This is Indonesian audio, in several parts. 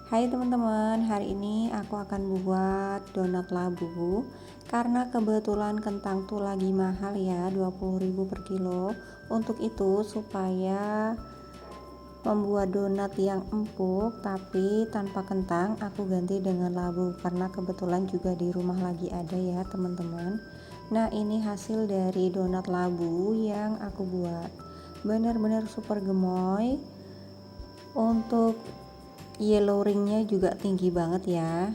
Hai teman-teman, hari ini aku akan buat donat labu karena kebetulan kentang tuh lagi mahal ya, 20.000 per kilo. Untuk itu supaya membuat donat yang empuk tapi tanpa kentang, aku ganti dengan labu karena kebetulan juga di rumah lagi ada ya teman-teman. Nah, ini hasil dari donat labu yang aku buat. Benar-benar super gemoy. Untuk yellow ringnya juga tinggi banget ya.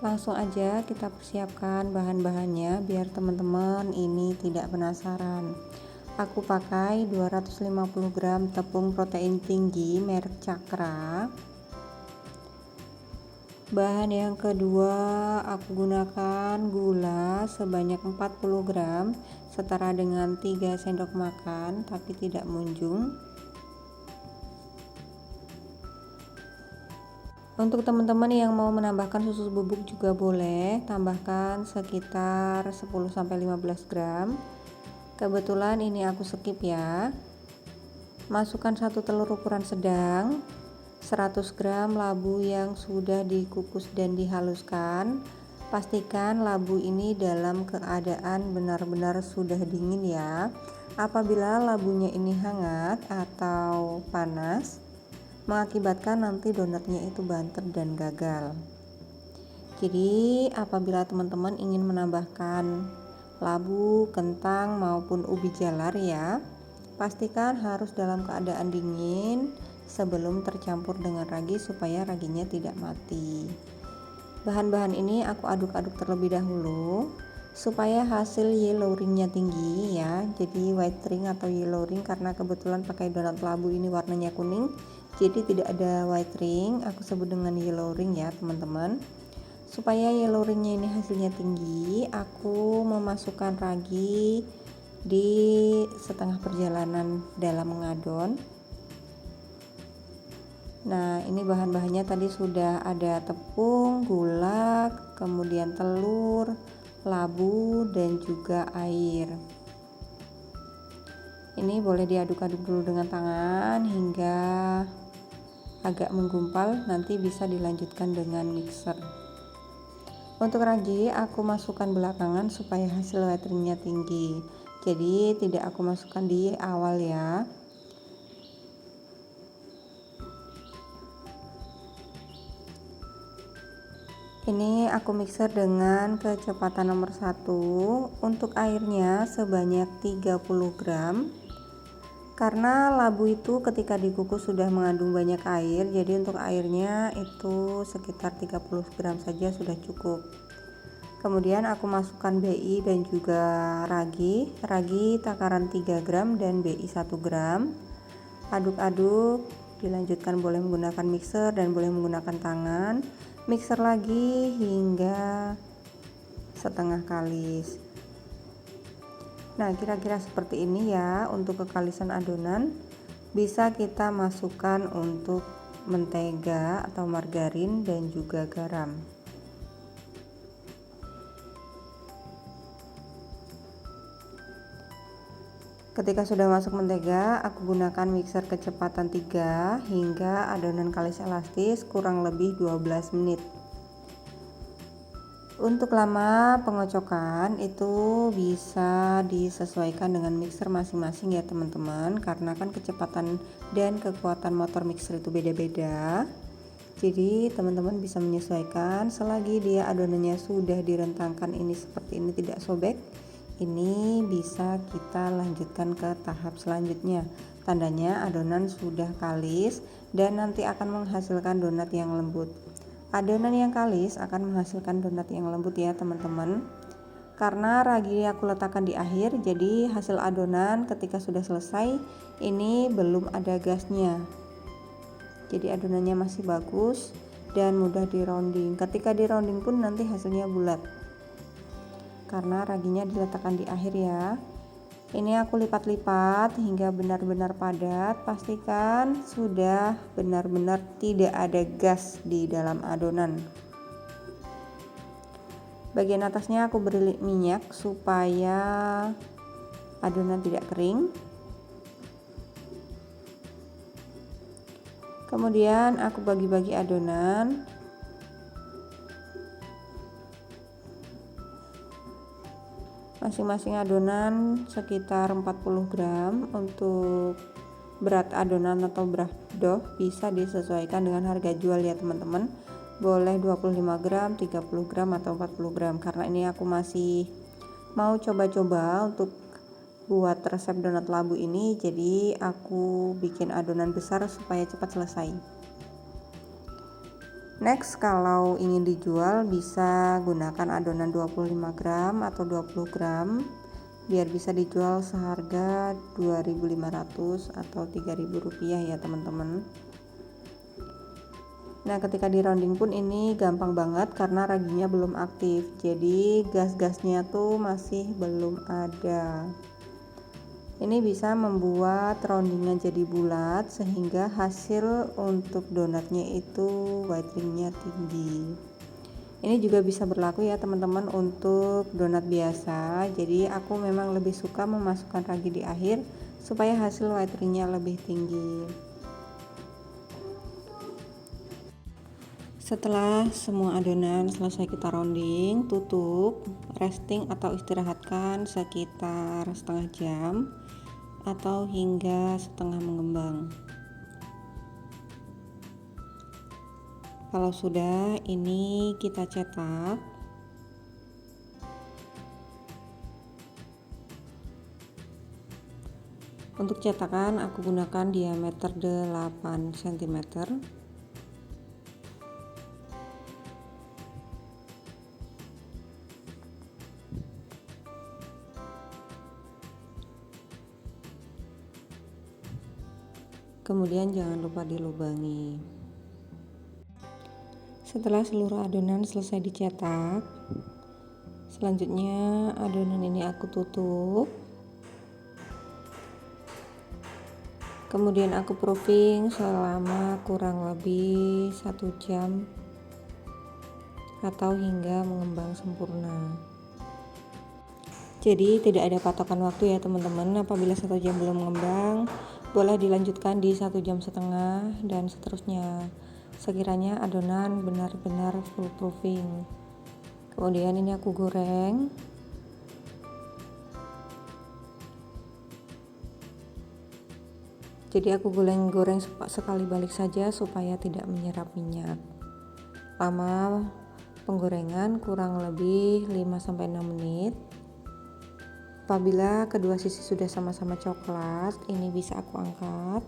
Langsung aja kita persiapkan bahan-bahannya biar teman-teman ini tidak penasaran. Aku pakai 250 gram tepung protein tinggi merek Cakra. Bahan yang kedua, aku gunakan gula sebanyak 40 gram setara dengan 3 sendok makan tapi tidak munjung. Untuk teman-teman yang mau menambahkan susu bubuk juga boleh, tambahkan sekitar 10-15 gram. Kebetulan ini aku skip ya. Masukkan 1 telur ukuran sedang, 100 gram labu yang sudah dikukus dan dihaluskan. Pastikan labu ini dalam keadaan benar-benar sudah dingin ya. Apabila labunya ini hangat atau panas, mengakibatkan nanti donatnya itu banter dan gagal. Jadi apabila teman-teman ingin menambahkan labu, kentang maupun ubi jalar ya, pastikan harus dalam keadaan dingin sebelum tercampur dengan ragi supaya raginya tidak mati. Bahan-bahan ini aku aduk-aduk terlebih dahulu supaya hasil yellow ringnya tinggi ya. Jadi white ring atau yellow ring karena kebetulan pakai donat labu ini warnanya kuning, jadi tidak ada white ring, aku sebut dengan yellow ring ya teman-teman. Supaya yellow ringnya ini hasilnya tinggi, aku memasukkan ragi di setengah perjalanan dalam mengadon. Nah, ini bahan-bahannya tadi sudah ada tepung, gula, kemudian telur, labu, dan juga air. Ini boleh diaduk-aduk dulu dengan tangan hingga agak menggumpal, nanti bisa dilanjutkan dengan mixer. Untuk ragi aku masukkan belakangan supaya hasil white ringnya tinggi, jadi tidak aku masukkan di awal ya. Ini aku mixer dengan kecepatan nomor 1. Untuk airnya sebanyak 30 gram. Karena labu itu ketika dikukus sudah mengandung banyak air, jadi untuk airnya itu sekitar 30 gram saja sudah cukup. Kemudian aku masukkan BI dan juga ragi takaran 3 gram dan BI 1 gram. Aduk-aduk, dilanjutkan boleh menggunakan mixer dan boleh menggunakan tangan. Mixer lagi hingga setengah kalis. Nah, kira-kira seperti ini ya untuk kekalisan adonan. Bisa kita masukkan untuk mentega atau margarin dan juga garam. Ketika sudah masuk mentega, aku gunakan mixer kecepatan 3 hingga adonan kalis elastis kurang lebih 12 menit. Untuk lama pengocokan itu bisa disesuaikan dengan mixer masing-masing ya teman-teman, karena kan kecepatan dan kekuatan motor mixer itu beda-beda. Jadi teman-teman bisa menyesuaikan selagi dia adonannya sudah direntangkan ini seperti ini tidak sobek. Ini bisa kita lanjutkan ke tahap selanjutnya. Tandanya adonan sudah kalis dan nanti akan menghasilkan donat yang lembut. Adonan yang kalis akan menghasilkan donat yang lembut ya teman-teman. Karena ragi aku letakkan di akhir, jadi hasil adonan ketika sudah selesai ini belum ada gasnya. Jadi adonannya masih bagus dan mudah di rounding. Ketika di rounding pun nanti hasilnya bulat. Karena raginya diletakkan di akhir ya. Ini aku lipat-lipat hingga benar-benar padat. Pastikan sudah benar-benar tidak ada gas di dalam adonan. Bagian atasnya aku beri minyak supaya adonan tidak kering. Kemudian aku bagi-bagi adonan. Masing-masing adonan sekitar 40 gram. Untuk berat adonan atau berat dough bisa disesuaikan dengan harga jual ya teman-teman. Boleh 25 gram, 30 gram atau 40 gram. Karena ini aku masih mau coba-coba untuk buat resep donat labu ini, jadi aku bikin adonan besar supaya cepat selesai. Next, kalau ingin dijual bisa gunakan adonan 25 gram atau 20 gram biar bisa dijual seharga 2.500 atau 3.000 rupiah ya teman-teman. Nah, ketika di rounding pun ini gampang banget karena raginya belum aktif, jadi gas-gasnya tuh masih belum ada. Ini bisa membuat roundingnya jadi bulat sehingga hasil untuk donatnya itu white ringnya tinggi. Ini juga bisa berlaku ya teman-teman untuk donat biasa. Jadi aku memang lebih suka memasukkan ragi di akhir supaya hasil white ringnya lebih tinggi. Setelah semua adonan selesai kita rounding, tutup, resting atau istirahatkan sekitar setengah jam atau hingga setengah mengembang. Kalau sudah, ini kita cetak. Untuk cetakan aku gunakan diameter 8 cm. Kemudian jangan lupa dilubangi. Setelah seluruh adonan selesai dicetak, selanjutnya adonan ini aku tutup. Kemudian aku proofing selama kurang lebih 1 jam atau hingga mengembang sempurna. Jadi tidak ada patokan waktu ya teman-teman. Apabila 1 jam belum mengembang, boleh dilanjutkan di 1,5 jam dan seterusnya sekiranya adonan benar-benar full proofing. Kemudian ini aku goreng. Jadi aku goreng sekali balik saja supaya tidak menyerap minyak. Lama penggorengan kurang lebih 5-6 menit. Apabila kedua sisi sudah sama-sama coklat, ini bisa aku angkat.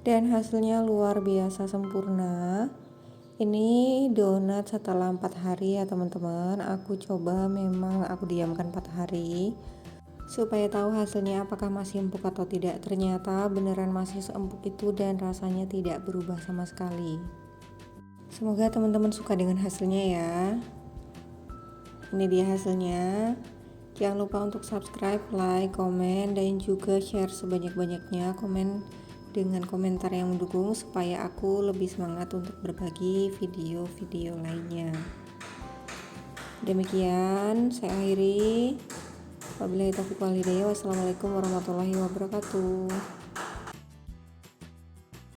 Dan hasilnya luar biasa sempurna. Ini donat setelah 4 hari ya teman-teman. Aku coba, memang aku diamkan 4 hari supaya tahu hasilnya apakah masih empuk atau tidak. Ternyata beneran masih seempuk itu dan rasanya tidak berubah sama sekali. Semoga teman-teman suka dengan hasilnya ya. Ini dia hasilnya. Jangan lupa untuk subscribe, like, komen, dan juga share sebanyak-banyaknya. Komen dengan komentar yang mendukung supaya aku lebih semangat untuk berbagi video-video lainnya. Demikian saya akhiri. Wabillahi taufiq wal hidayah. Wassalamualaikum warahmatullahi wabarakatuh.